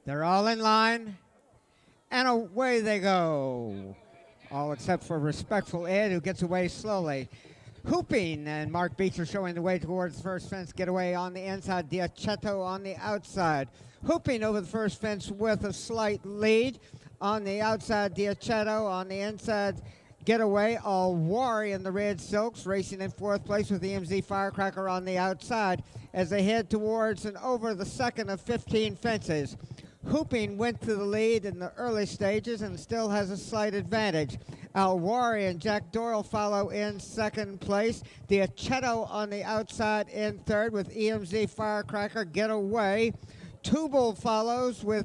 They're all in line, and away they go. All except for Respectful Ed, who gets away slowly. Hooping, and Mark Beecher showing the way towards the first fence. Getaway on the inside, Diacetto on the outside. Hooping over the first fence with a slight lead. On the outside, Diacetto. On the inside, Getaway. Alwari in the red silks, racing in fourth place with EMZ Firecracker on the outside as they head towards and over the second of 15 fences. Hooping went to the lead in the early stages and still has a slight advantage. Alwari and Jack Doyle follow in second place. Diacetto on the outside in third with EMZ Firecracker Getaway. Tubal follows with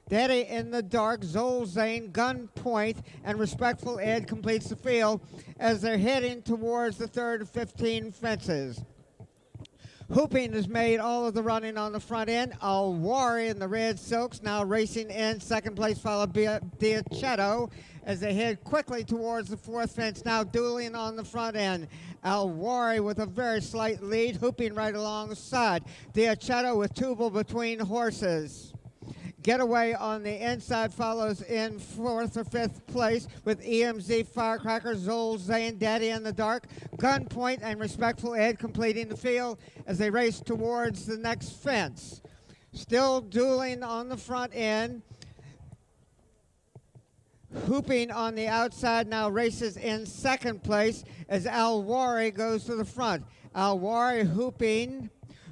Daddy in the Dark, Zol Zane, Gunpoint, and Respectful Ed completes the field as they're heading towards the third of 15 fences. Hooping has made all of the running on the front end. Alwari in the red silks now racing in second place, followed by Diacetto as they head quickly towards the fourth fence, now dueling on the front end. Alwari with a very slight lead, Hooping right alongside. Diacetto with Tubal between horses. Getaway on the inside follows in fourth or fifth place with EMZ Firecracker, Zol Zane, Daddy in the Dark, Gunpoint, and Respectful Ed completing the field as they race towards the next fence. Still dueling on the front end. Hooping on the outside now races in second place as Alwari goes to the front. Alwari Hooping.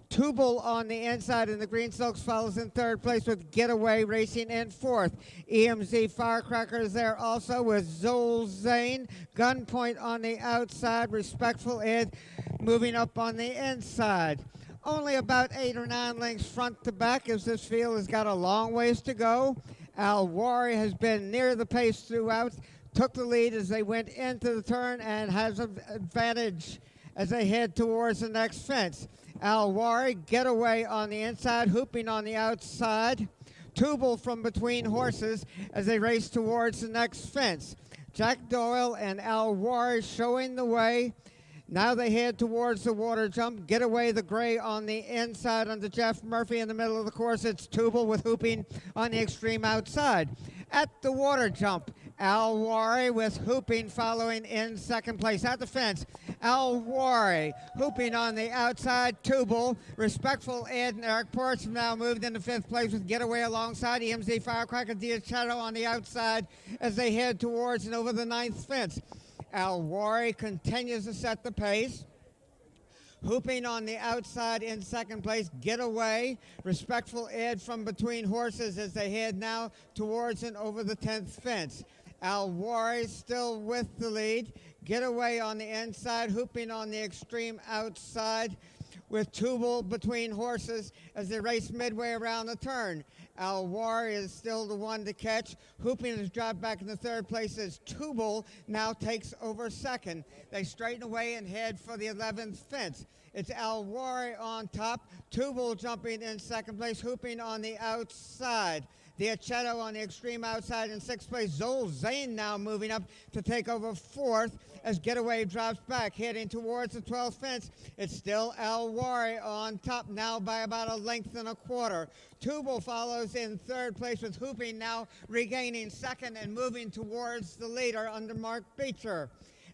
Tubal on the inside, and the Green Silks follows in third place with Getaway racing in fourth. EMZ Firecracker is there also with Zol Zane. Gunpoint on the outside. Respectful Ed moving up on the inside. Only about 8 or 9 lengths front to back as this field has got a long ways to go. Alwari has been near the pace throughout, took the lead as they went into the turn and has an advantage as they head towards the next fence. Alwari, Getaway on the inside, Hooping on the outside. Tubal from between horses as they race towards the next fence. Jack Doyle and Alwari showing the way. Now they head towards the water jump. Getaway the gray on the inside under Jeff Murphy in the middle of the course. It's Tubal with Hooping on the extreme outside. At the water jump, Alwari with Hooping following in second place. At the fence, Alwari, Hooping on the outside, Tubal, Respectful Ed and Eric Ports now moved into fifth place with Getaway alongside EMZ Firecracker, Diacetto on the outside as they head towards and over the ninth fence. Alwari continues to set the pace. Hooping on the outside in second place, Getaway, Respectful Ed from between horses as they head now towards and over the 10th fence. Alwari still with the lead. Getaway on the inside, Hooping on the extreme outside with Tubal between horses as they race midway around the turn. Alwari is still the one to catch. Hooping has dropped back into third place as Tubal now takes over second. They straighten away and head for the 11th fence. It's Alwari on top, Tubal jumping in second place, Hooping on the outside. Diacetto on the extreme outside in sixth place. Zol Zane now moving up to take over fourth as Getaway drops back, heading towards the 12th fence. It's still Alwari on top now by about 1.25 lengths. Tubal follows in third place with Hooping now regaining second and moving towards the leader under Mark Beecher.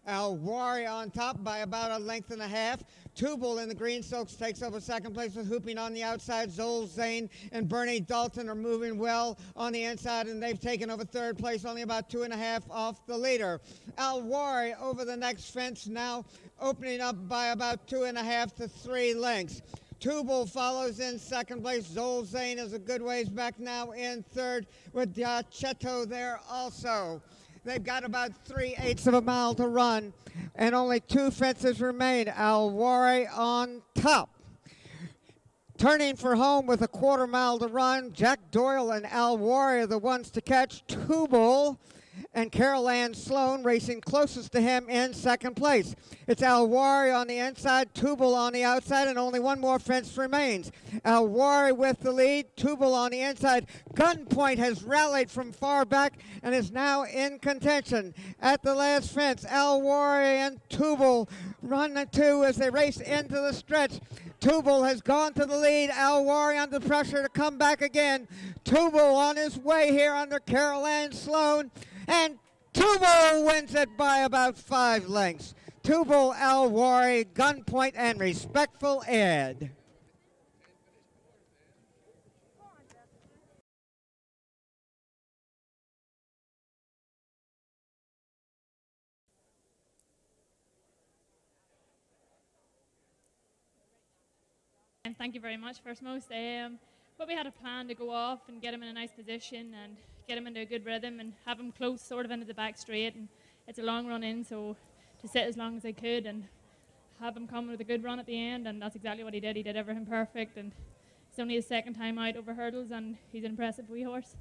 Alwari on top by about 1.5 lengths. Tubal in the green silks takes over second place with Hooping on the outside. Zol Zane and Bernie Dalton are moving well on the inside, and they've taken over third place, only about 2.5 off the leader. Alwari over the next fence now, opening up by about 2.5 to 3 lengths. Tubal follows in second place. Zol Zane is a good ways back now in third with Diacetto there also. They've got about 3/8 of a mile to run, and only 2 fences remain. Alwari on top. Turning for home with 1/4 mile to run, Jack Doyle and Alwari are the ones to catch. Tubal and Carol Ann Sloan racing closest to him in second place. It's Alwari on the inside, Tubal on the outside, and only 1 more fence remains. Alwari with the lead, Tubal on the inside. Gunpoint has rallied from far back and is now in contention. At the last fence, Alwari and Tubal run the 2 as they race into the stretch. Tubal has gone to the lead. Alwari under pressure to come back again. Tubal on his way here under Carol Ann Sloan. And Tubal wins it by about 5 lengths. Tubal, Alwari, Gunpoint, and Respectful Ed. Thank you very much, first most. But we had a plan to go off and get him in a nice position and get him into a good rhythm and have him close sort of into the back straight. And it's a long run in, so to sit as long as I could and have him come with a good run at the end, and that's exactly what he did. He did everything perfect, and it's only his second time out over hurdles, and he's an impressive wee horse.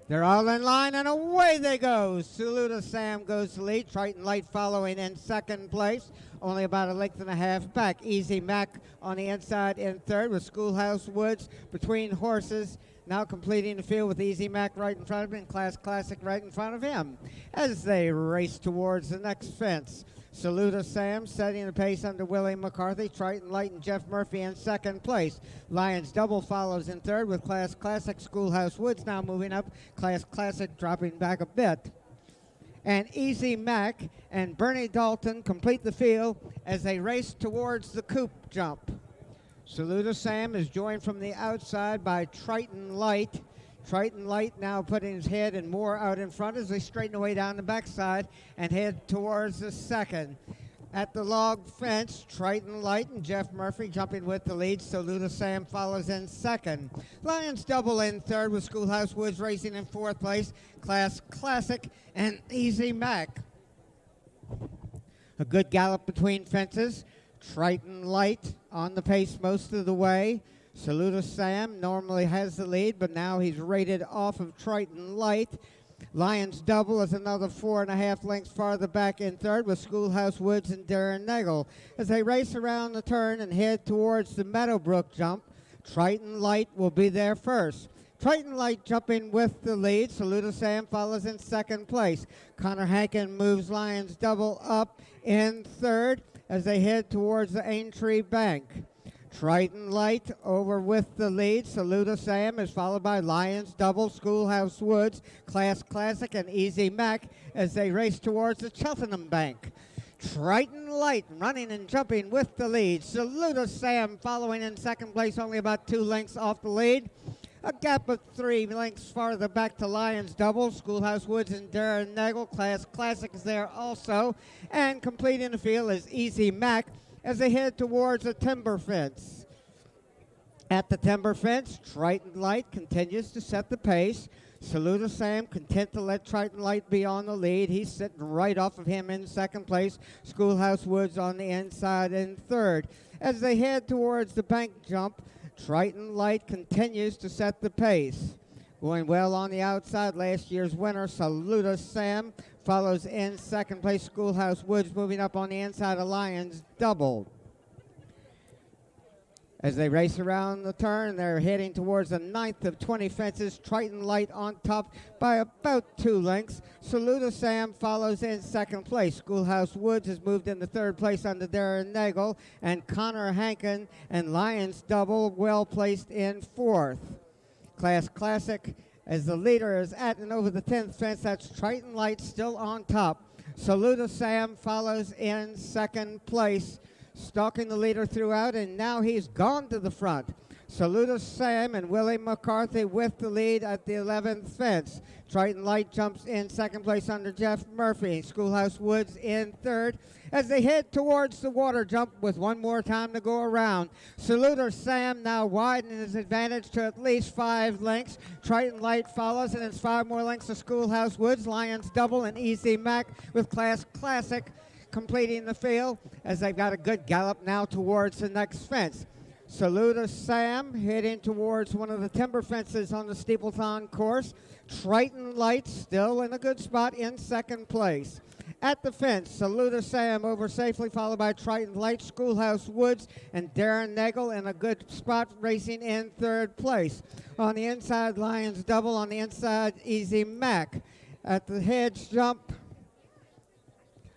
They're all in line, and away they go. Saluda Sam goes to lead. Triton Light following in second place, only about a length and a half back. Easy Mac on the inside in third, with Schoolhouse Woods between horses. Now completing the field with Easy Mac right in front of him and Class Classic right in front of him. As they race towards the next fence, Saluda Sam setting the pace under Willie McCarthy. Triton Light and Jeff Murphy in second place. Lions Double follows in third with Class Classic. Schoolhouse Woods now moving up. Class Classic dropping back a bit. And Easy Mac and Bernie Dalton complete the field as they race towards the coop jump. Saluda Sam is joined from the outside by Triton Light. Triton Light now putting his head and more out in front as they straighten away down the backside and head towards the second. At the log fence, Triton Light and Jeff Murphy jumping with the lead. Saluda Sam follows in second. Lions Double in third with Schoolhouse Woods racing in fourth place. Class Classic and Easy Mac. A good gallop between fences. Triton Light on the pace most of the way. Saluda Sam normally has the lead, but now he's rated off of Triton Light. Lions Double is another 4.5 lengths farther back in third with Schoolhouse Woods and Darren Nagel. As they race around the turn and head towards the Meadowbrook jump, Triton Light will be there first. Triton Light jumping with the lead. Saluda Sam follows in second place. Connor Hankin moves Lions Double up in third as they head towards the Aintree Bank. Triton Light over with the lead. Saluda Sam is followed by Lions Double, Schoolhouse Woods, Class Classic, and Easy Mac as they race towards the Cheltenham Bank. Triton Light running and jumping with the lead. Saluda Sam following in second place, only about 2 lengths off the lead. A gap of 3 lengths farther back to Lions Double, Schoolhouse Woods and Darren Nagel. Class Classic is there also. And completing the field is Easy Mac as they head towards the timber fence. At the timber fence, Triton Light continues to set the pace. Saluda Sam content to let Triton Light be on the lead. He's sitting right off of him in second place. Schoolhouse Woods on the inside in third. As they head towards the bank jump, Triton Light continues to set the pace. Going well on the outside, last year's winner, Saluda Sam, follows in second place. Schoolhouse Woods moving up on the inside of Lions Double. As they race around the turn, they're heading towards the 9th of 20 fences. Triton Light on top by about 2 lengths. Saluda Sam follows in second place. Schoolhouse Woods has moved into third place under Darren Nagel, and Connor Hankin and Lions Double well placed in fourth. Class Classic, as the leader is at and over the 10th fence, that's Triton Light still on top. Saluda Sam follows in second place, stalking the leader throughout, and now he's gone to the front. Saluda Sam and Willie McCarthy with the lead at the 11th fence. Triton Light jumps in second place under Jeff Murphy. Schoolhouse Woods in third as they head towards the water jump with one more time to go around. Saluda Sam now widening his advantage to at least 5 lengths. Triton Light follows, and it's 5 more lengths to Schoolhouse Woods. Lions Double and Easy Mac with Class Classic completing the field as they've got a good gallop now towards the next fence. Saluda Sam heading towards one of the timber fences on the Steeplethon course. Triton Light still in a good spot in second place. At the fence, Saluda Sam over safely, followed by Triton Light, Schoolhouse Woods, and Darren Nagel in a good spot, racing in third place. On the inside, Lions Double. On the inside, Easy Mac. At the hedge jump,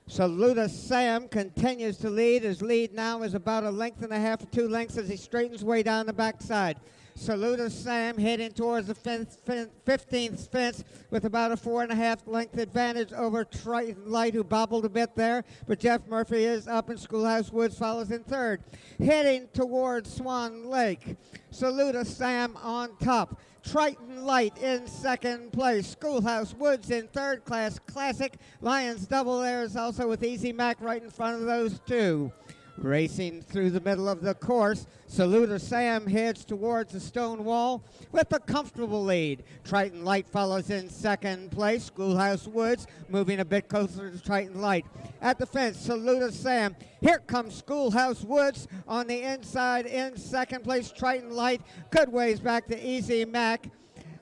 Saluda Sam continues to lead. His lead now is about 1.5 lengths, 2 lengths as he straightens way down the backside. Saluda Sam heading towards the 15th fence with about a 4.5 length advantage over Triton Light, who bobbled a bit there, but Jeff Murphy is up and Schoolhouse Woods follows in third. Heading towards Swan Lake, Saluda Sam on top. Triton Light in second place. Schoolhouse Woods in third class. Classic. Lions Double there is also with Easy Mac right in front of those two. Racing through the middle of the course, Saluda Sam heads towards the stone wall with a comfortable lead. Triton Light follows in second place. Schoolhouse Woods moving a bit closer to Triton Light. At the fence, Saluda Sam. Here comes Schoolhouse Woods on the inside in second place. Triton Light good ways back to Easy Mac.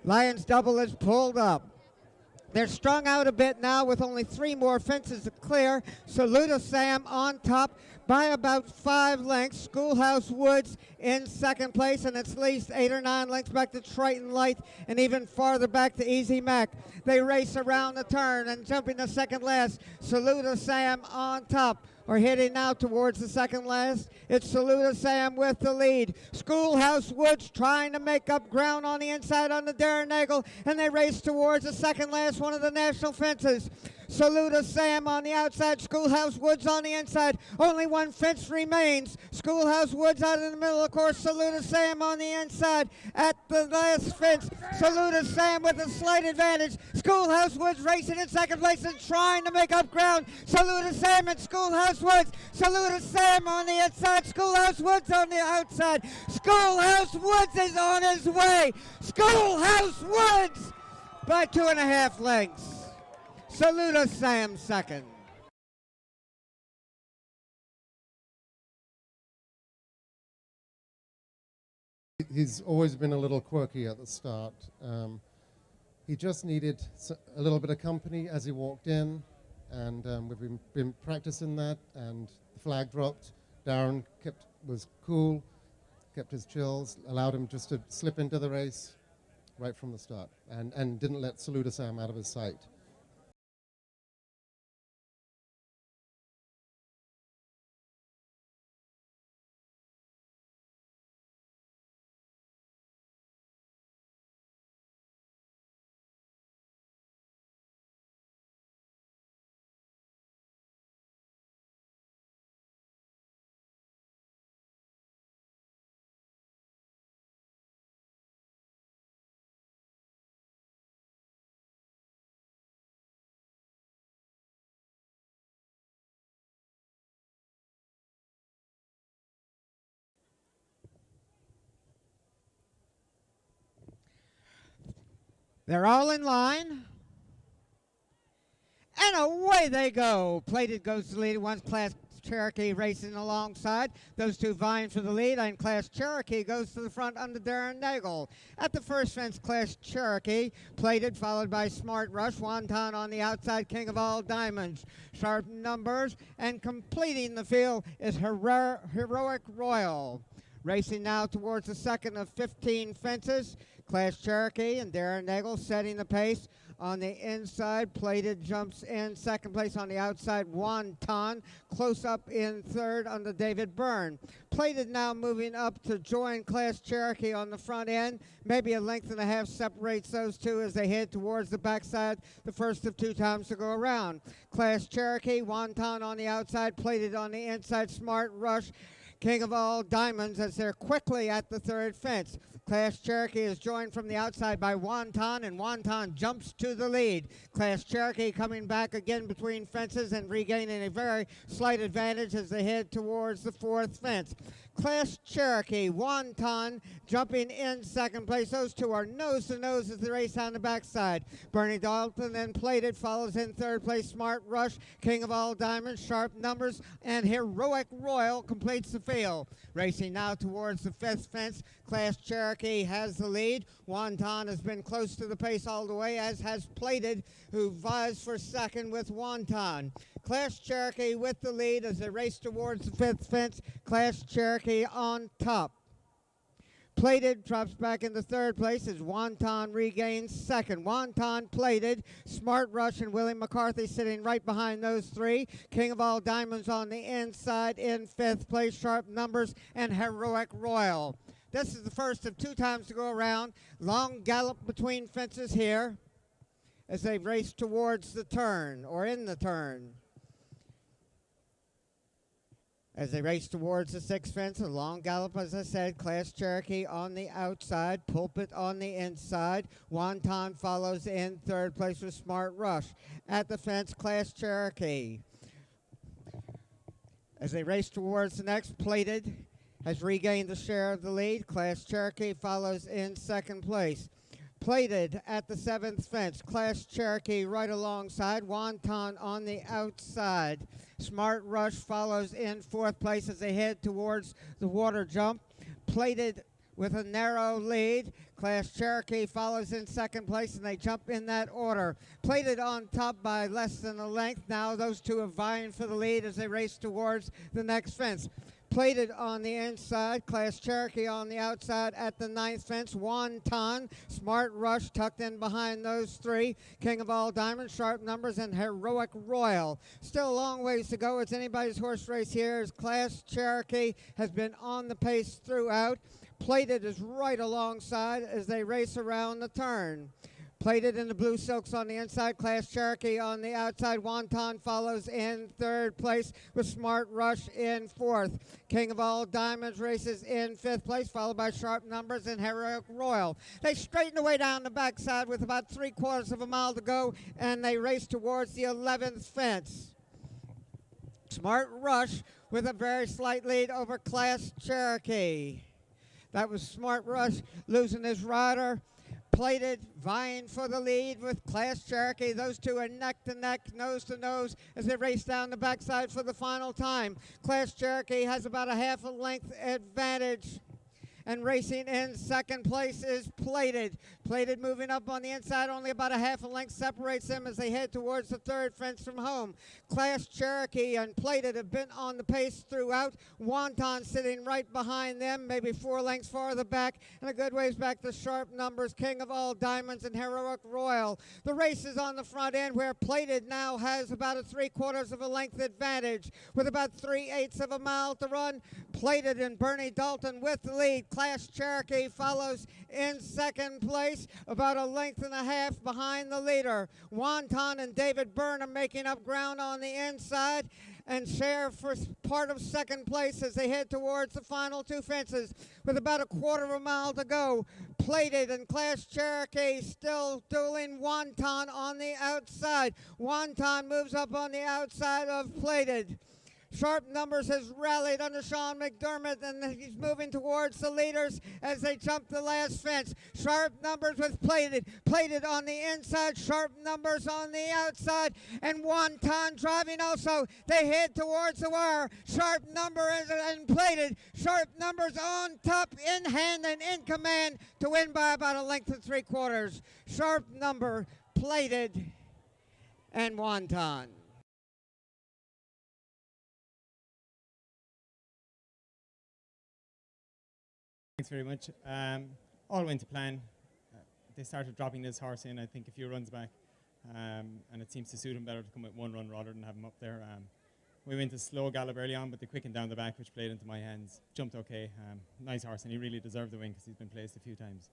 Lions Double is pulled up. They're strung out a bit now with only 3 more fences to clear. Saluda Sam on top by about 5 lengths. Schoolhouse Woods in second place, and it's at least 8 or 9 lengths back to Triton Light and even farther back to Easy Mac. They race around the turn and jumping to second last. Saluda Sam on top. We're heading now towards the second last. It's Saluda Sam with the lead. Schoolhouse Woods trying to make up ground on the inside on the Darren Nagel, and they race towards the second last one of the national fences. Saluda Sam on the outside, Schoolhouse Woods on the inside. Only 1 fence remains. Schoolhouse Woods out in the middle, of course. Saluda Sam on the inside. At the last fence, Saluda Sam with a slight advantage. Schoolhouse Woods racing in second place and trying to make up ground. Saluda Sam and Schoolhouse Woods. Saluda Sam on the inside, Schoolhouse Woods on the outside. Schoolhouse Woods is on his way. Schoolhouse Woods by 2.5 lengths. Saluda Sam second. He's always been a little quirky at the start. He just needed a little bit of company as he walked in, and we've been practicing that, and the flag dropped. Darren was cool, kept his chills, allowed him just to slip into the race right from the start, and didn't let Saluda Sam out of his sight. They're all in line. And away they go. Plated goes to the lead. One's Class Cherokee racing alongside. Those two vying for the lead. And Class Cherokee goes to the front under Darren Nagel. At the first fence, Class Cherokee. Plated, followed by Smart Rush. Wonton on the outside, King of All Diamonds. Sharp numbers. And completing the field is Heroic Royal. Racing now towards the second of 15 fences. Class Cherokee and Darren Nagel setting the pace. On the inside, Plated jumps in second place. On the outside, Wonton close up in third under David Byrne. Plated now moving up to join Class Cherokee on the front end. Maybe 1.5 lengths separates those two as they head towards the backside, the first of 2 times to go around. Class Cherokee, Wonton on the outside, Plated on the inside, Smart Rush, King of All Diamonds as they're quickly at the third fence. Class Cherokee is joined from the outside by Wonton, and Wonton jumps to the lead. Class Cherokee coming back again between fences and regaining a very slight advantage as they head towards the 4th fence. Class Cherokee, Wonton jumping in second place. Those two are nose to nose as they race on the backside. Bernie Dalton then Plated follows in third place. Smart Rush, King of All Diamonds, Sharp Numbers, and Heroic Royal completes the field. Racing now towards the fifth fence. Class Cherokee has the lead. Wonton has been close to the pace all the way, as has Plated, who vies for second with Wonton. Class Cherokee with the lead as they race towards the fifth fence. Class Cherokee on top. Plated drops back into third place as Wonton regains second. Wonton, Plated, Smart Rush, and Willie McCarthy sitting right behind those three. King of All Diamonds on the inside in fifth place. Sharp Numbers and Heroic Royal. This is the first of 2 times to go around. Long gallop between fences here as they race towards the turn, or in the turn. As they race towards the sixth fence, a long gallop, as I said. Class Cherokee on the outside, Pulpit on the inside. Wonton follows in third place with Smart Rush. At the fence, Class Cherokee. As they race towards the next, Plated has regained the share of the lead. Class Cherokee follows in second place. Plated at the seventh fence. Class Cherokee right alongside. Wonton on the outside. Smart Rush follows in fourth place as they head towards the water jump. Plated with a narrow lead. Class Cherokee follows in second place, and they jump in that order. Plated on top by less than a length. Now those two are vying for the lead as they race towards the next fence. Plated on the inside, Class Cherokee on the outside at the ninth fence. Wonton, Smart Rush tucked in behind those three. King of All Diamonds, Sharp Numbers, and Heroic Royal. Still a long ways to go. It's anybody's horse race here as Class Cherokee has been on the pace throughout. Plated is right alongside as they race around the turn. Plated in the blue silks on the inside, Class Cherokee on the outside. Wonton follows in third place with Smart Rush in fourth. King of All Diamonds races in fifth place, followed by Sharp Numbers and Heroic Royal. They straighten away down the backside with about 3/4 of a mile to go, and they race towards the 11th fence. Smart Rush with a very slight lead over Class Cherokee. That was Smart Rush losing his rider. Plated vying for the lead with Class Cherokee. Those two are neck to neck, nose to nose as they race down the backside for the final time. Class Cherokee has about a half a length advantage. And racing in second place is Plated. Plated moving up on the inside, only about a half a length separates them as they head towards the third fence from home. Class Cherokee and Plated have been on the pace throughout. Wonton sitting right behind them, maybe 4 lengths farther back, and a good ways back to Sharp Numbers, King of All Diamonds, and Heroic Royal. The race is on the front end where Plated now has about a 3/4 of a length advantage with about 3/8 of a mile to run. Plated and Bernie Dalton with the lead. Class Cherokee follows in second place, about a length and a half behind the leader. Wonton and David Burnham making up ground on the inside and share for part of second place as they head towards the final 2 fences with about a 1/4 of a mile to go. Plated and Class Cherokee still dueling. Wonton on the outside. Wonton moves up on the outside of Plated. Sharp Numbers has rallied under Sean McDermott, and he's moving towards the leaders as they jump the last fence. Sharp Numbers with Plated. Plated on the inside, Sharp Numbers on the outside, and Wonton driving also. They head towards the wire. Sharp Numbers and Plated. Sharp Numbers on top, in hand, and in command to win by about a length and 3/4. Sharp Number, Plated, and Wonton. Thanks very much. All went to plan. They started dropping this horse in, I think, a few runs back, and it seems to suit him better to come with 1 run rather than have him up there. We went a slow gallop early on, but they quickened down the back, which played into my hands. Jumped okay. Nice horse, and he really deserved the win because he's been placed a few times.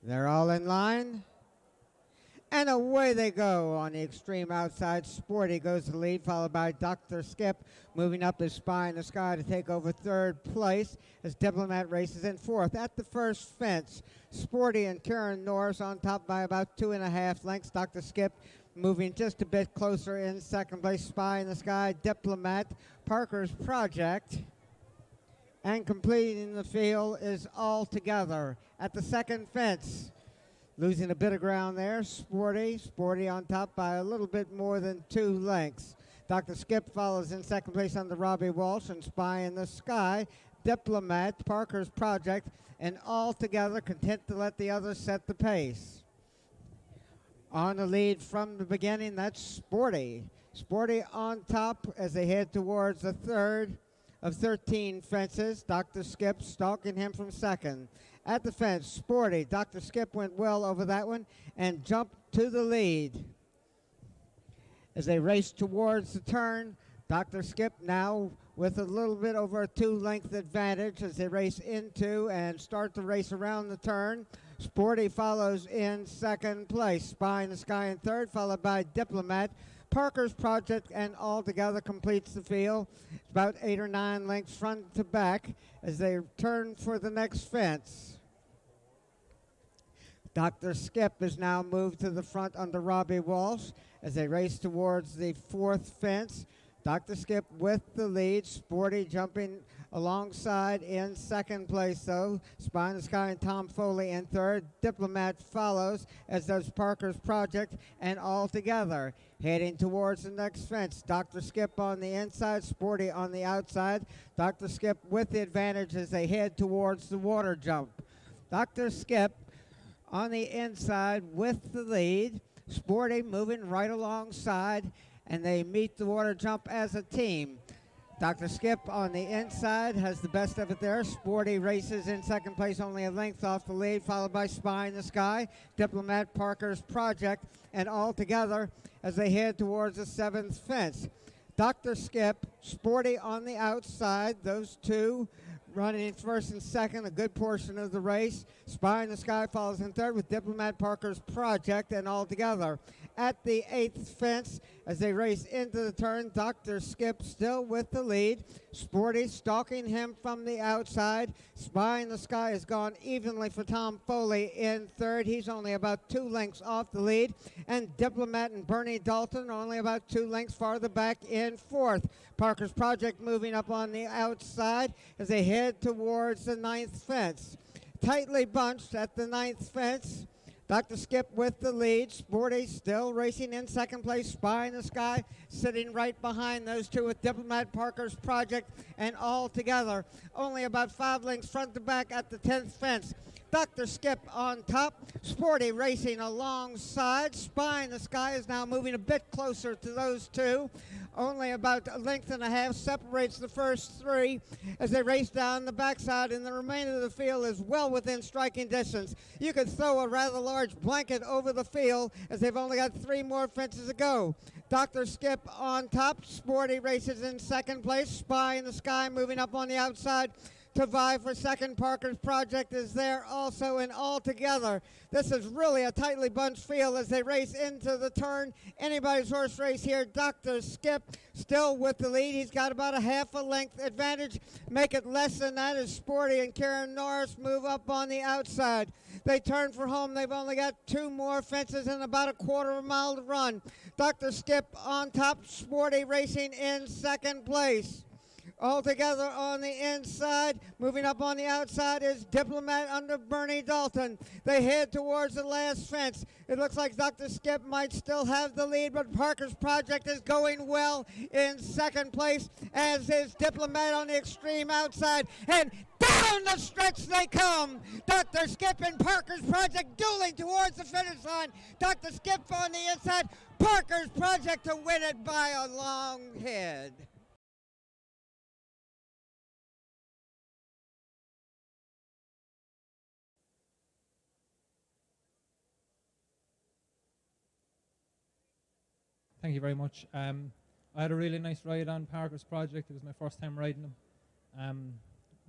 They're all in line. And away they go on the extreme outside. Sporty goes to the lead, followed by Dr. Skip, moving up his Spy in the Sky to take over third place as Diplomat races in fourth. At the first fence, Sporty and Karen Norris on top by about 2.5 lengths. Dr. Skip moving just a bit closer in second place. Spy in the Sky, Diplomat, Parker's Project. And completing the field is All Together. At the second fence, losing a bit of ground there, Sporty on top by a little bit more than 2 lengths. Dr. Skip follows in second place under Robbie Walsh and Spy in the Sky, Diplomat, Parker's Project, and All Together, content to let the others set the pace. On the lead from the beginning, that's Sporty. Sporty on top as they head towards the third of 13 fences. Dr. Skip stalking him from second. At the fence, Sporty. Dr. Skip went well over that one and jumped to the lead. As they race towards the turn, Dr. Skip now with a little bit over a 2-length advantage as they race into and start the race around the turn. Sporty follows in second place. Spy in the Sky in third, followed by Diplomat. Parker's Project and All Together completes the field. It's about 8 or 9 lengths front to back as they turn for the next fence. Dr. Skip is now moved to the front under Robbie Walsh as they race towards the fourth fence. Dr. Skip with the lead. Sporty jumping alongside in second place, though. Spy in the Sky and Tom Foley in third. Diplomat follows, as does Parker's Project and All Together. Heading towards the next fence. Dr. Skip on the inside, Sporty on the outside. Dr. Skip with the advantage as they head towards the water jump. Dr. Skip on the inside with the lead. Sporty moving right alongside, and they meet the water jump as a team. Dr. Skip on the inside has the best of it there. Sporty races in second place, only a length off the lead, followed by Spy in the Sky, Diplomat, Parker's Project, and All Together as they head towards the seventh fence. Dr. Skip, Sporty on the outside, those two running in first and second a good portion of the race. Spy in the Sky follows in third with Diplomat, Parker's Project, and All Together. At the eighth fence, as they race into the turn, Dr. Skip still with the lead. Sporty stalking him from the outside. Spy in the Sky has gone evenly for Tom Foley in third. He's only about 2 lengths off the lead. And Diplomat and Bernie Dalton are only about 2 lengths farther back in fourth. Parker's Project moving up on the outside as they head towards the ninth fence. Tightly bunched at the ninth fence. Dr. Skip with the lead. Sporty still racing in second place. Spy in the Sky sitting right behind those two with Diplomat, Parker's Project, and All Together. Only about 5 lengths front to back at the 10th fence. Dr. Skip on top. Sporty racing alongside. Spy in the Sky is now moving a bit closer to those two. Only about 1.5 lengths separates the first 3 as they race down the backside, and the remainder of the field is well within striking distance. You could throw a rather large blanket over the field as they've only got 3 more fences to go. Dr. Skip on top. Sporty races in second place. Spy in the Sky moving up on the outside to vie for second. Parker's Project is there also, and All Together. This is really a tightly bunched field as they race into the turn. Anybody's horse race here. Dr. Skip still with the lead. He's got about a 1/2 length advantage. Make it less than that as Sporty and Karen Norris move up on the outside. They turn for home. They've only got 2 more fences and about a 1/4 mile to run. Dr. Skip on top. Sporty racing in second place. All Together on the inside. Moving up on the outside is Diplomat under Bernie Dalton. They head towards the last fence. It looks like Dr. Skip might still have the lead, but Parker's Project is going well in second place, as is Diplomat on the extreme outside. And down the stretch they come. Dr. Skip and Parker's Project dueling towards the finish line. Dr. Skip on the inside. Parker's Project to win it by a long head. Thank you very much. I had a really nice ride on Parker's Project. It was my first time riding him.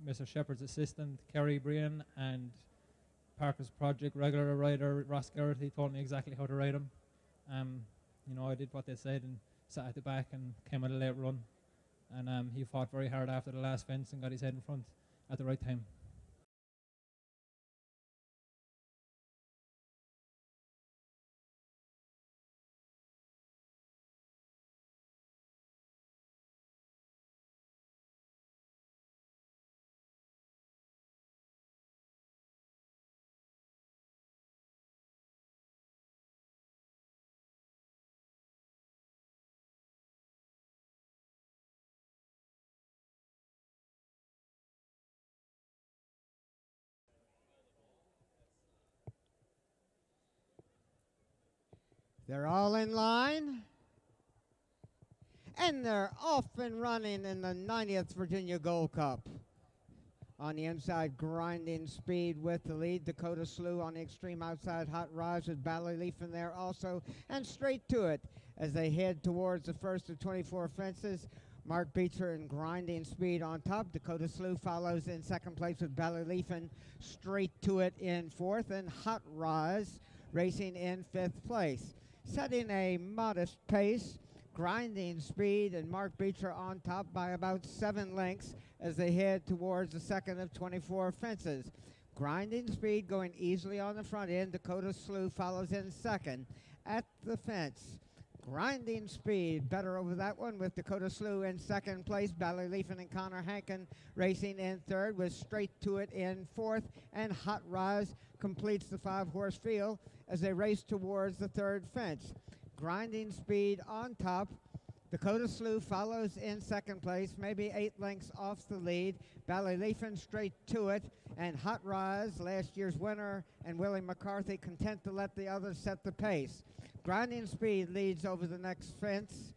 Mr. Shepherd's assistant, Kerry Brian, and Parker's Project regular rider Ross Garrity told me exactly how to ride him. You know, I did what they said and sat at the back and came at a late run. And he fought very hard after the last fence and got his head in front at the right time. They're all in line. And they're off and running in the 90th Virginia Gold Cup. On the inside, Grinding Speed with the lead. Dakota Slew on the extreme outside. Hot Rise with Bally Leaf in there also. And straight to it as they head towards the first of 24 fences. Mark Beecher and Grinding Speed on top. Dakota Slew follows in second place with Bally Leaf and straight to it in fourth. And Hot Rise racing in fifth place. Setting a modest pace, Grinding Speed and Mark Beecher on top by about 7 lengths as they head towards the second of 24 fences. Grinding Speed going easily on the front end. Dakota Slew follows in second. At the fence, Grinding Speed better over that one with Dakota Slew in second place. Bally Leafin and Connor Hankin racing in third with straight to it in fourth. And Hot Rise completes the 5-horse field as they race towards the third fence. Grinding Speed on top. Dakota Slew follows in second place, maybe 8 lengths off the lead. Bally Leafin straight to it. And Hot Rise, last year's winner, and Willie McCarthy content to let the others set the pace. Grinding Speed leads over the next fence.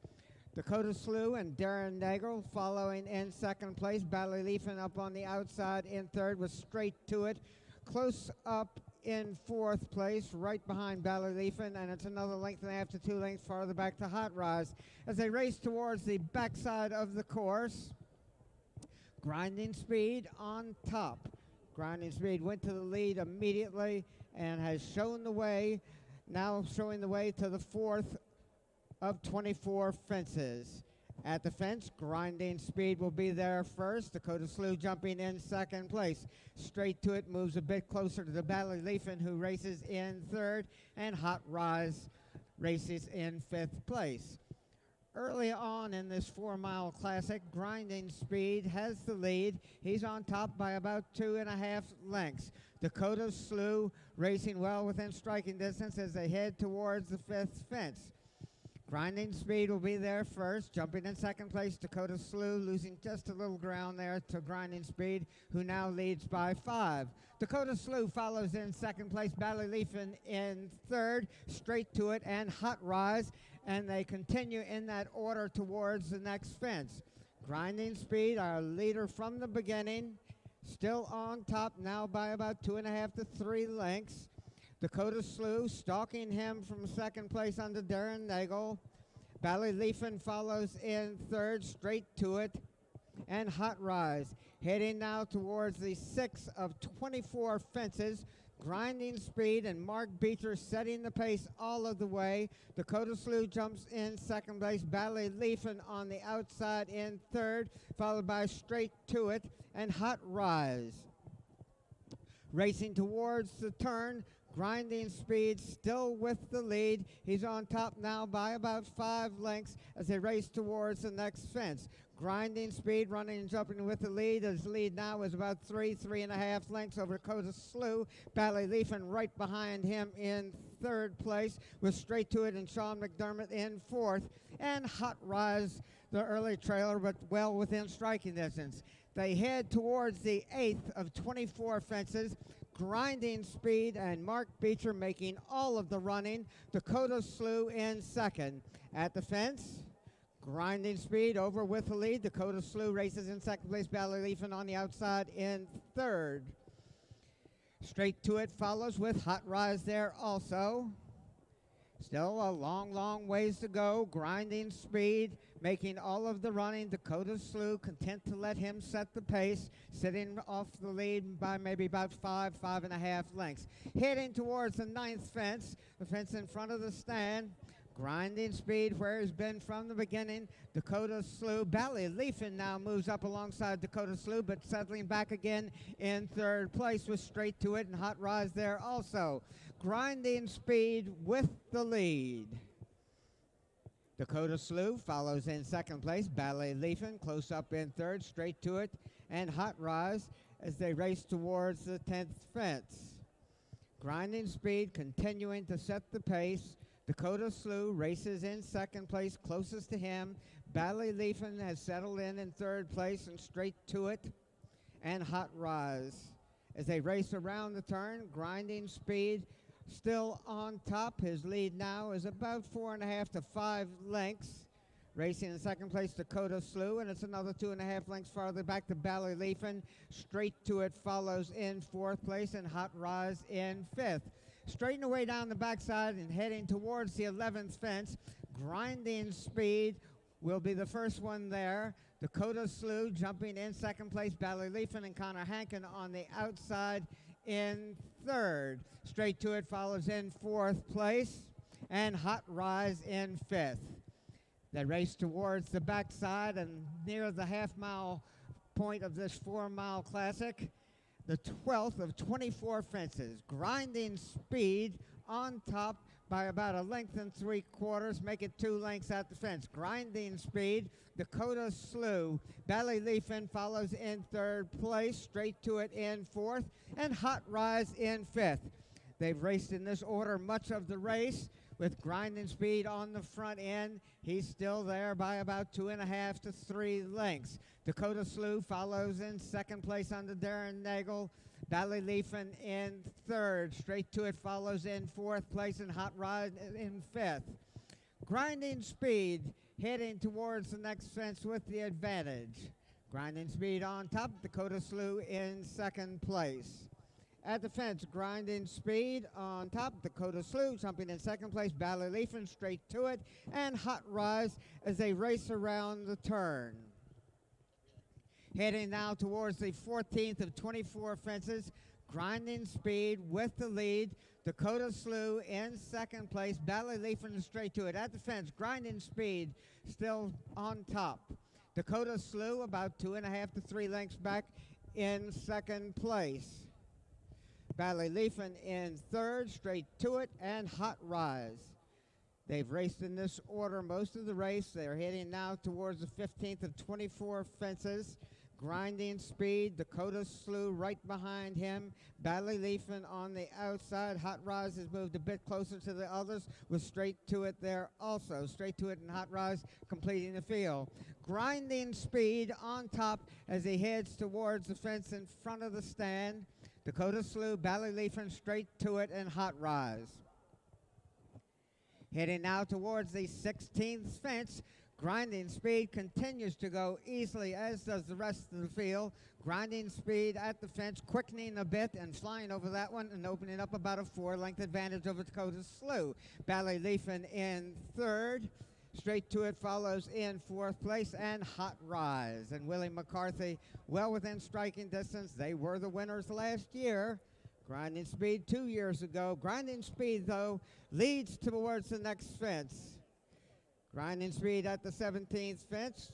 Dakota Slew and Darren Nagel following in second place. Bally Leafin up on the outside in third with straight to it. Close up in fourth place, right behind Bally Leafin, and it's another length and a half to 2 lengths farther back to Hot Rise as they race towards the backside of the course. Grinding Speed on top. Grinding Speed went to the lead immediately and has shown the way, now showing the way to the fourth of 24 fences. At the fence, Grinding Speed will be there first. Dakota Slew jumping in second place. Straight to it, moves a bit closer to the Bally Leafin, who races in third, and Hot Rise races in fifth place. Early on in this 4-mile classic, Grinding Speed has the lead. He's on top by about 2.5 lengths. Dakota Slew racing well within striking distance as they head towards the fifth fence. Grinding Speed will be there first, jumping in second place. Dakota Slew losing just a little ground there to Grinding Speed, who now leads by 5. Dakota Slew follows in second place. Bally Leafin in third, straight to it, and Hot Rise, and they continue in that order towards the next fence. Grinding Speed, our leader from the beginning, still on top now by about 2.5 to 3 lengths. Dakota Slew stalking him from second place under Darren Nagel. Bally Leafin follows in third, straight to it. And Hot Rise heading now towards the 6 of 24 fences. Grinding Speed and Mark Beecher setting the pace all of the way. Dakota Slew jumps in second place. Bally Leafin on the outside in third, followed by Straight to It and Hot Rise. Racing towards the turn, Grinding Speed still with the lead. He's on top now by about 5 lengths as they race towards the next fence. Grinding Speed running and jumping with the lead. His lead now is about 3.5 lengths over Dakota Slew. Bally Leafin right behind him in third place with Straight to It and Sean McDermott in fourth. And Hot Rise, the early trailer, but well within striking distance. They head towards the 8th of 24 fences. Grinding Speed and Mark Beecher making all of the running. Dakota Slew in second. At the fence, Grinding Speed over with the lead. Dakota Slew races in second place. Bally Leafin on the outside in third. Straight to It follows with Hot Rise there also. Still a long, long ways to go. Grinding Speed Making all of the running, Dakota Slough content to let him set the pace, sitting off the lead by maybe about 5.5 lengths. Heading towards the 9th fence, the fence in front of the stand. Grinding speed where he's been from the beginning. Dakota Slough. Ballyleafin now moves up alongside Dakota Slough, but settling back again in 3rd place with Straight to It and Hot Rise there also. Grinding speed with the lead. Dakota Slough follows in 2nd place. Ballyleafin close up in 3rd. Straight to It and Hot Rise as they race towards the 10th fence. Grinding speed continuing to set the pace. Dakota Slough races in 2nd place, closest to him. Ballyleafin has settled in 3rd place, and Straight to It and Hot Rise as they race around the turn. Grinding speed still on top. His lead now is about 4.5 to 5 lengths. Racing in 2nd place, Dakota Slough, and it's another 2.5 lengths farther back to Ballyleafin. Straight to It follows in 4th place, and Hot Rise in 5th. Straightening away down the backside and heading towards the 11th fence. Grinding speed will be the first one there. Dakota Slough jumping in 2nd place. Ballyleafin and Connor Hankin on the outside in 3rd. Straight to It follows in 4th place, and Hot Rise in 5th. They race towards the backside and near the half-mile point of this 4-mile classic. The 12th of 24 fences. Grinding speed on top by about 1 3/4 lengths, make it 2 lengths at the fence. Grinding speed, Dakota Slough. Ballyleafin follows in 3rd place. Straight to It in 4th, and Hot Rise in 5th. They've raced in this order much of the race, with Grinding speed on the front end. He's still there by about 2.5 to 3 lengths. Dakota Slough follows in 2nd place under Darren Nagel. Ballyleafin in 3rd. Straight to It follows in 4th place, and Hot Rod in 5th. Grinding speed heading towards the next fence with the advantage. Grinding speed on top, Dakota Slough in 2nd place. At the fence, Grinding speed on top, Dakota Slough jumping in 2nd place, Ballyleafin Straight to It, and Hot Rise as they race around the turn. Heading now towards the 14th of 24 fences, Grinding speed with the lead, Dakota Slough in 2nd place, Ballyleafin Straight to It. At the fence, Grinding speed still on top. Dakota Slough about 2.5 to 3 lengths back in 2nd place. Ballyleafin in 3rd, Straight to It, and Hot Rise. They've raced in this order most of the race. They're heading now towards the 15th of 24 fences. Grinding speed, Dakota Slough right behind him. Ballyleafin on the outside. Hot Rise has moved a bit closer to the others with Straight to It there also. Straight to It and Hot Rise completing the field. Grinding speed on top as he heads towards the fence in front of the stand. Dakota Slough, Ballyleafin, Straight to It, and Hot Rise. Heading now towards the 16th fence. Grinding speed continues to go easily, as does the rest of the field. Grinding speed at the fence, quickening a bit and flying over that one and opening up about a 4-length advantage over Dakota Slough. Ballyleafin in 3rd. Straight to It follows in 4th place, and Hot Rise. And Willie McCarthy well within striking distance. They were the winners last year. Grinding speed 2 years ago. Grinding speed, though, leads towards the next fence. Grinding speed at the 17th fence.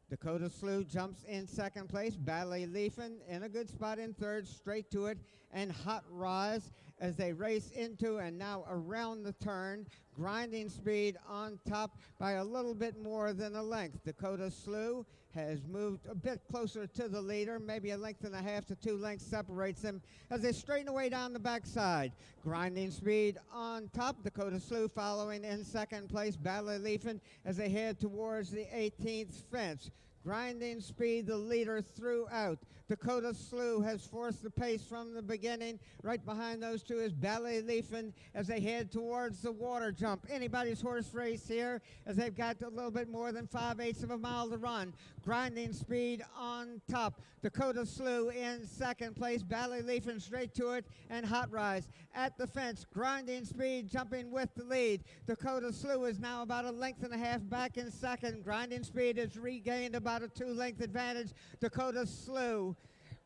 Dakota Slough jumps in 2nd place. Ballyleafin in a good spot in 3rd. Straight to It and Hot Rise as they race into and now around the turn. Grinding speed on top by a little bit more than a length. Dakota Slough has moved a bit closer to the leader. Maybe 1.5 to 2 lengths separates them as they straighten away down the backside. Grinding speed on top. Dakota Slough following in 2nd place. Ballyleafin as they head towards the 18th fence. Grinding Speed, the leader throughout. Dakota Slew has forced the pace from the beginning. Right behind those two is Ballet Leafin as they head towards the water jump. Anybody's horse race here as they've got a little bit more than 5/8 of a mile to run. Grinding Speed on top. Dakota Slew in second place. Ballet Leafin straight to it, and Hot Rise at the fence. Grinding Speed jumping with the lead. Dakota Slew is now about a length and a half back in second. Grinding Speed has regained about a 2-length advantage. Dakota Slew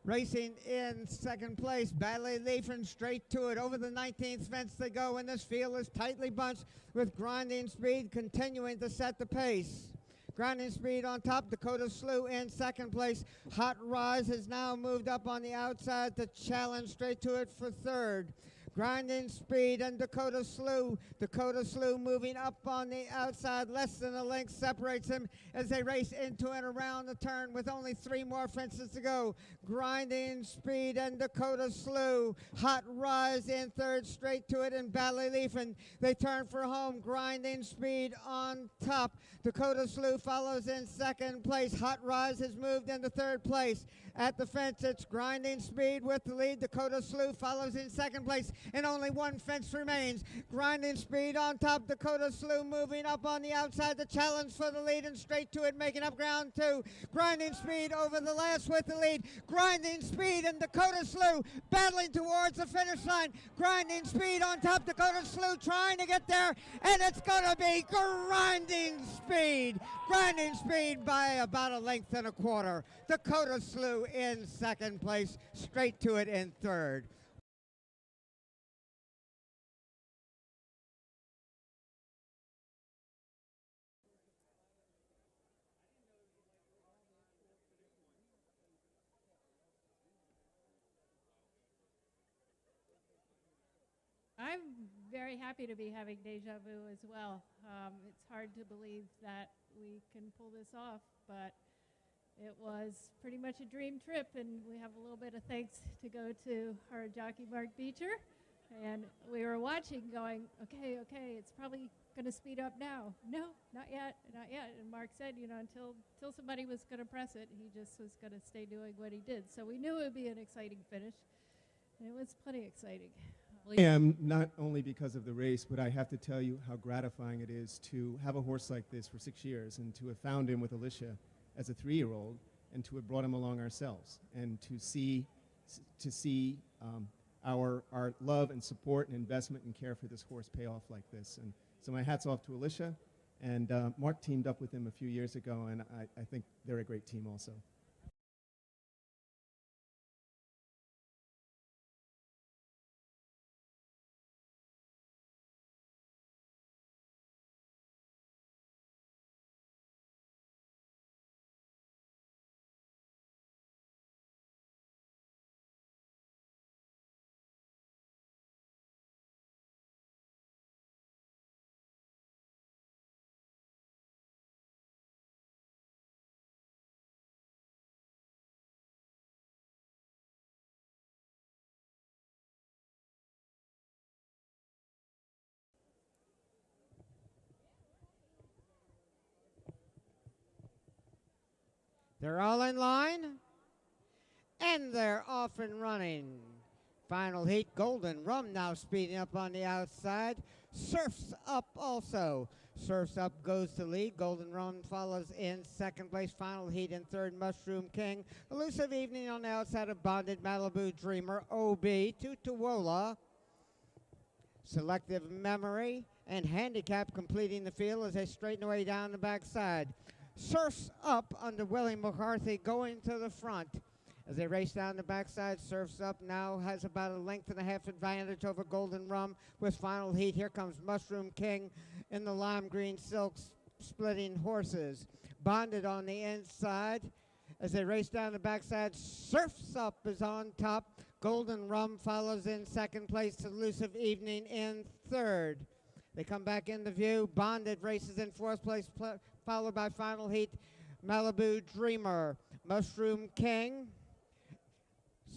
racing in second place. Ballet Leafin straight to it. Over the 19th fence they go, and this field is tightly bunched with Grinding Speed continuing to set the pace. Grinding Speed on top. Dakota Slew in second place. Hot Rise has now moved up on the outside to challenge straight to it for third. Grinding Speed and Dakota Slew. Dakota Slew moving up on the outside. Less than a length separates them as they race into and around the turn with only 3 more fences to go. Grinding Speed and Dakota Slew. Hot Rise in third, straight to it, and Ballet Leafin. They turn for home. Grinding Speed on top. Dakota Slew follows in second place. Hot Rise has moved into third place. At the fence, it's Grinding Speed with the lead. Dakota Slew follows in second place, and only 1 fence remains. Grinding Speed on top. Dakota Slew moving up on the outside. The challenge for the lead, and straight to it, making up ground 2. Grinding Speed over the last with the lead. Grinding Speed and Dakota Slew battling towards the finish line. Grinding Speed on top. Dakota Slew trying to get there, and it's going to be Grinding Speed. Grinding Speed by about a length and a quarter. Dakota Slew in second place, straight to it in third. I'm very happy to be having deja vu as well. It's hard to believe that we can pull this off, but it was pretty much a dream trip, and we have a little bit of thanks to go to our jockey, Mark Beecher. And we were watching going, okay, it's probably going to speed up now. No, not yet. And Mark said, until somebody was going to press it, he just was going to stay doing what he did. So we knew it would be an exciting finish, and it was plenty exciting. I am, not only because of the race, but I have to tell you how gratifying it is to have a horse like this for 6 years and to have found him with Alicia as a 3-year-old and to have brought him along ourselves and to see our love and support and investment and care for this horse pay off like this. And so my hat's off to Alicia, and Mark teamed up with him a few years ago, and I think they're a great team also. They're all in line, and they're off and running. Final heat, Golden Rum now speeding up on the outside. Surf's Up also. Surf's Up goes to lead. Golden Rum follows in second place. Final heat in third, Mushroom King. Elusive Evening on the outside of Bonded Malibu Dreamer. OB, Tutuola. Selective Memory and Handicap completing the field as they straighten away down the backside. Surf's Up under Willie McCarthy going to the front. As they race down the backside, Surf's Up now has about a length and a half advantage over Golden Rum with final heat. Here comes Mushroom King in the lime green silks splitting horses. Bonded on the inside. As they race down the backside, Surf's Up is on top. Golden Rum follows in second place. Elusive Evening in third. They come back into view. Bonded races in fourth place, followed by final heat, Malibu Dreamer, Mushroom King,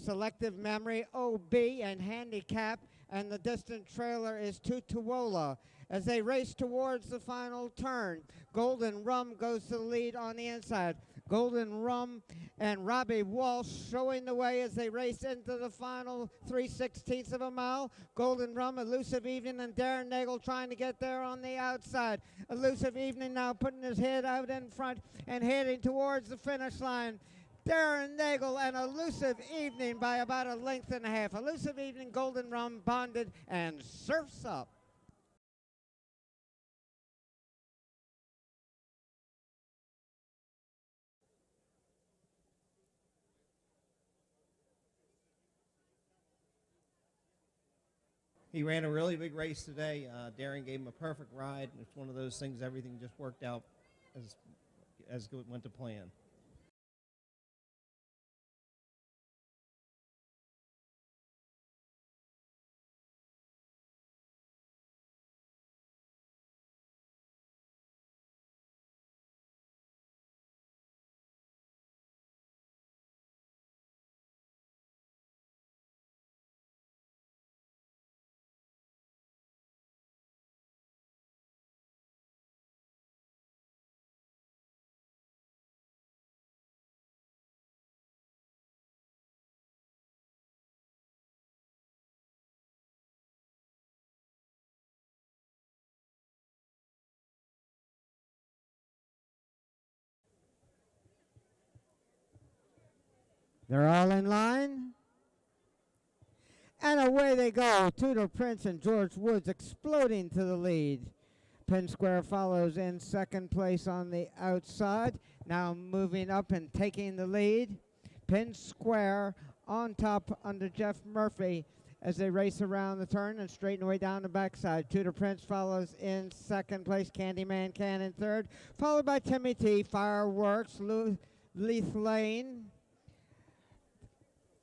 Selective Memory, OB, and Handicap, and the distant trailer is Tutuola. As they race towards the final turn, Golden Rum goes to the lead on the inside. Golden Rum and Robbie Walsh showing the way as they race into the final 3/16 of a mile. Golden Rum, Elusive Evening, and Darren Nagel trying to get there on the outside. Elusive Evening now putting his head out in front and heading towards the finish line. Darren Nagel and Elusive Evening by about a length and a half. Elusive Evening, Golden Rum, Bonded, and Surf's Up. He ran a really big race today. Darren gave him a perfect ride. It's one of those things, everything just worked out as it went to plan. They're all in line. And away they go. Tudor Prince and George Woods exploding to the lead. Penn Square follows in second place on the outside. Now moving up and taking the lead. Penn Square on top under Jeff Murphy as they race around the turn and straighten away down the backside. Tudor Prince follows in second place. Candyman Can in third. Followed by Timmy T. Fireworks. Leith Lane.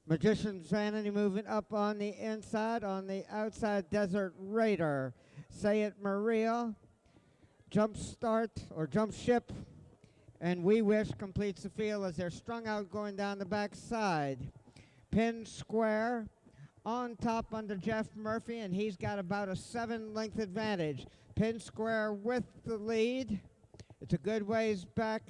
Magician's Vanity moving up on the inside. On the outside, Desert Raider. Say It Maria. Jump Start or Jump Ship. And We Wish completes the field as they're strung out going down the backside. Penn Square on top under Jeff Murphy, and he's got about a 7-length advantage. Penn Square with the lead. It's a good ways back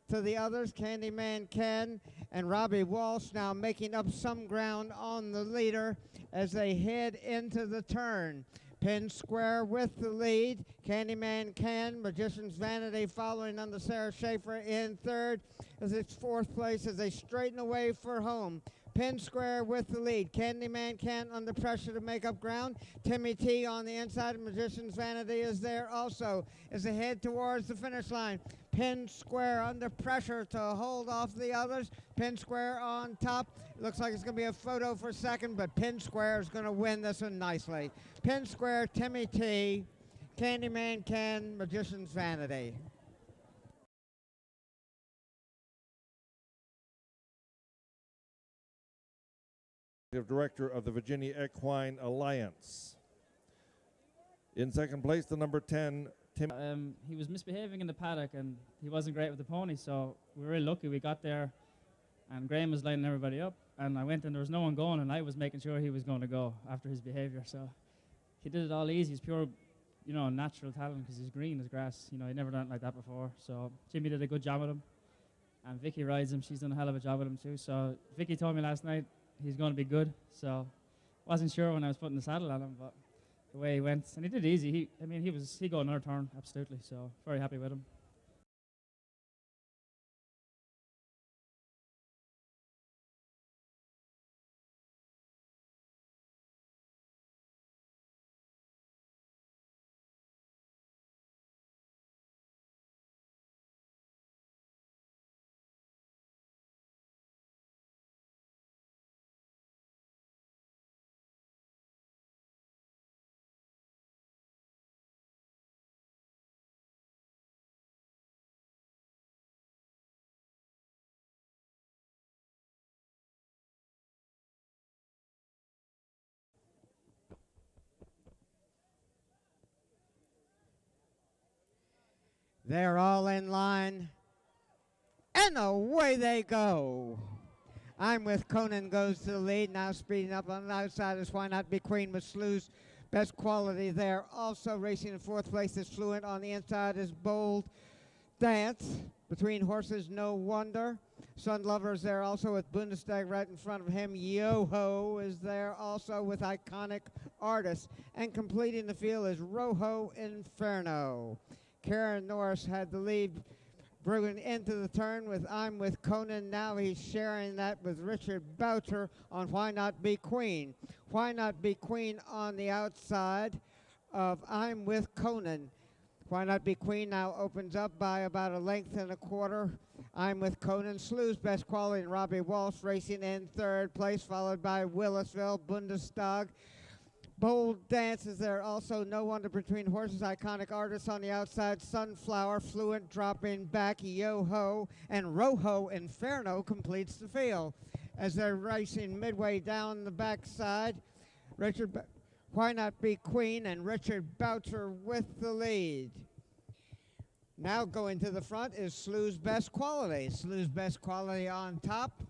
to the others. Candyman Ken and Robbie Walsh now making up some ground on the leader as they head into the turn. Penn Square with the lead. Candyman Ken, Magician's Vanity following under Sarah Schaefer in third as it's fourth place as they straighten away for home. Penn Square with the lead. Candyman Ken under pressure to make up ground. Timmy T on the inside. Magician's Vanity is there also as they head towards the finish line. Penn Square under pressure to hold off the others. Penn Square on top. It looks like it's going to be a photo for second, but Penn Square is going to win this one nicely. Penn Square, Timmy T, Candyman Ken, Magician's Vanity. Director of the Virginia Equine Alliance. In second place, the number 10, Tim. He was misbehaving in the paddock and he wasn't great with the pony, so we were really lucky we got there and Graham was lining everybody up and I went and there was no one going and I was making sure he was going to go after his behavior, so he did it all easy. He's pure, natural talent because he's green as grass. He'd never done it like that before, so Jimmy did a good job with him and Vicky rides him. She's done a hell of a job with him too, so Vicky told me last night he's going to be good, so wasn't sure when I was putting the saddle on him, but the way he went, and he did easy. He got another turn, absolutely, so very happy with him. They're all in line, and away they go. I'm with Conan goes to the lead, now speeding up on the outside is Why Not Be Queen with Slew's best quality there. Also racing in fourth place is Fluent. On the inside is Bold Dance. between horses, No Wonder. Sun Lover is there also with Bundestag right in front of him. Yo-Ho is there also with Iconic Artist. And completing the field is Rojo Inferno. Karen Norris had the lead, bringing into the turn with I'm With Conan. Now he's sharing that with Richard Boucher on Why Not Be Queen. Why Not Be Queen on the outside of I'm With Conan. Why Not Be Queen now opens up by about a length and a quarter. I'm With Conan, Slew's Best Quality, and Robbie Walsh racing in third place, followed by Willisville, Bundestag. Bold Dance is there also. No Wonder between horses. Iconic Artists on the outside. Sunflower, Fluent dropping back. Yo-Ho and Rojo Inferno completes the field. As they're racing midway down the backside, Why Not Be Queen and Richard Boucher with the lead. Now going to the front is Slew's Best Quality. Slew's Best Quality on top.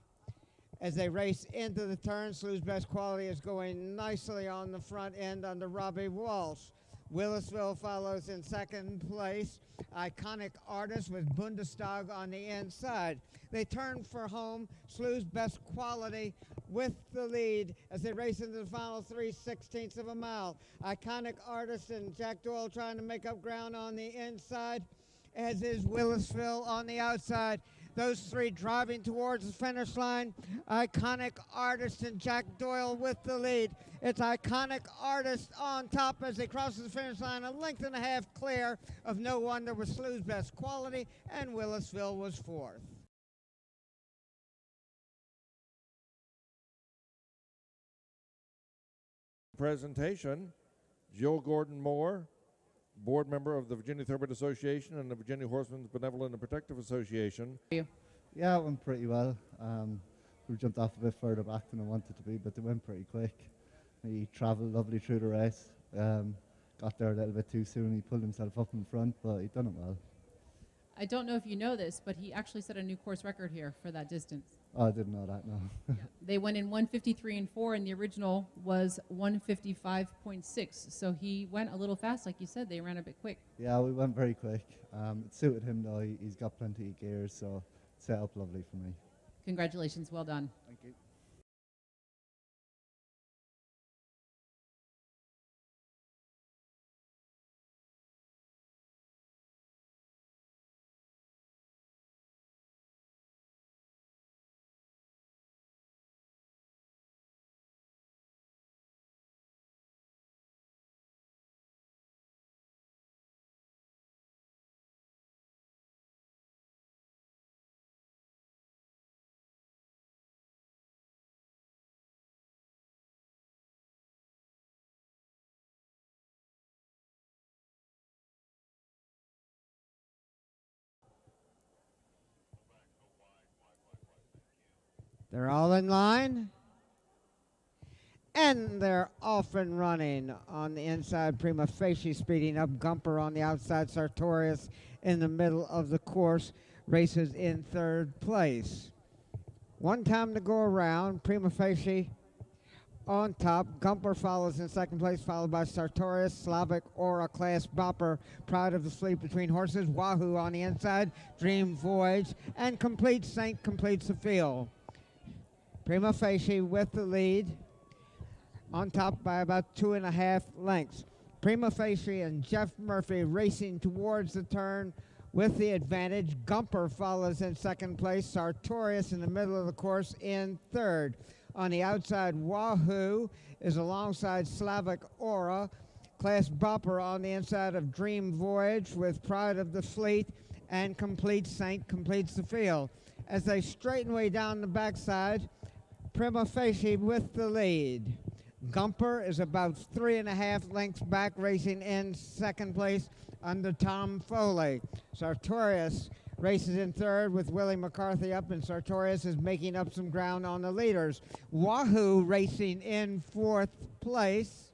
As they race into the turn, Slew's Best Quality is going nicely on the front end under Robbie Walsh. Willisville follows in second place. Iconic Artist with Bundestag on the inside. They turn for home. Slew's Best Quality with the lead as they race into the final 3/16 of a mile. Iconic Artist and Jack Doyle trying to make up ground on the inside, as is Willisville on the outside. Those three driving towards the finish line. Iconic Artist and Jack Doyle with the lead. It's Iconic Artist on top as they cross the finish line, a length and a half clear of No Wonder with Slew's Best Quality, and Willisville was fourth. Presentation, Joe Gordon Moore, board member of the Virginia Thoroughbred Association and the Virginia Horsemen's Benevolent and Protective Association. Yeah, it went pretty well. We jumped off a bit further back than I wanted to be, but they went pretty quick. He travelled lovely through the race. Got there a little bit too soon. He pulled himself up in front, but he done it well. I don't know if you know this, but he actually set a new course record here for that distance. Oh, I didn't know that, no. They went in 1:53 and 4, and the original was 1:55.6. So he went a little fast, like you said. They ran a bit quick. Yeah, we went very quick. It suited him, though. He's got plenty of gears, so it set up lovely for me. Congratulations. Well done. Thank you. They're all in line. And they're off and running. On the inside, Prima Facie speeding up. Gumper on the outside. Sartorius in the middle of the course. Races in third place. One time to go around. Prima Facie on top. Gumper follows in second place, followed by Sartorius, Slavic, Aura, Class Bopper, Pride of the Fleet between horses. Wahoo on the inside. Dream Voyage. And Complete Saint completes the field. Prima Facie with the lead, on top by about 2.5 lengths. Prima Facie and Jeff Murphy racing towards the turn with the advantage. Gumper follows in second place. Sartorius in the middle of the course in third. On the outside, Wahoo is alongside Slavic Aura. Class Bopper on the inside of Dream Voyage with Pride of the Fleet, and Complete Saint completes the field. As they straighten way down the backside, Prima Facie with the lead. Gumper is about 3.5 lengths back, racing in second place under Tom Foley. Sartorius races in third with Willie McCarthy up, and Sartorius is making up some ground on the leaders. Wahoo racing in fourth place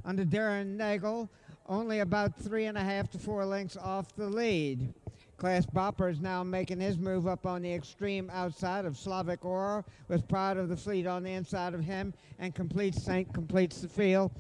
under Darren Nagel, only about 3.5 to 4 lengths off the lead. Class Bopper is now making his move up on the extreme outside of Slavic Aura with Pride of the Fleet on the inside of him, and Complete Saint completes the field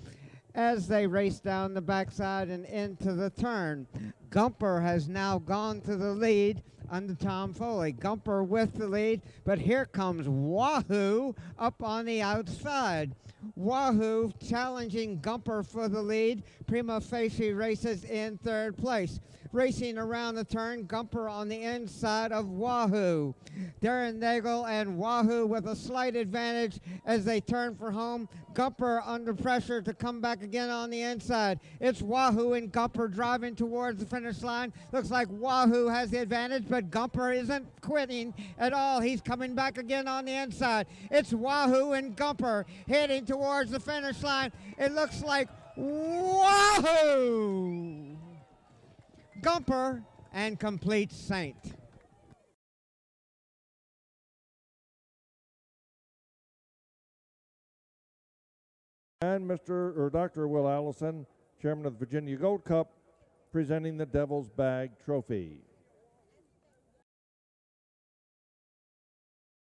as they race down the backside and into the turn. Gumper has now gone to the lead under Tom Foley. Gumper with the lead, but here comes Wahoo up on the outside. Wahoo challenging Gumper for the lead. Prima Facie races in third place. Racing around the turn, Gumper on the inside of Wahoo. Darren Nagel and Wahoo with a slight advantage as they turn for home. Gumper under pressure to come back again on the inside. It's Wahoo and Gumper driving towards the finish line. Looks like Wahoo has the advantage, but Gumper isn't quitting at all. He's coming back again on the inside. It's Wahoo and Gumper heading towards the finish line. It looks like Wahoo, Gumper, and Complete Saint. And Dr. Will Allison, Chairman of the Virginia Gold Cup, presenting the Devil's Bag Trophy.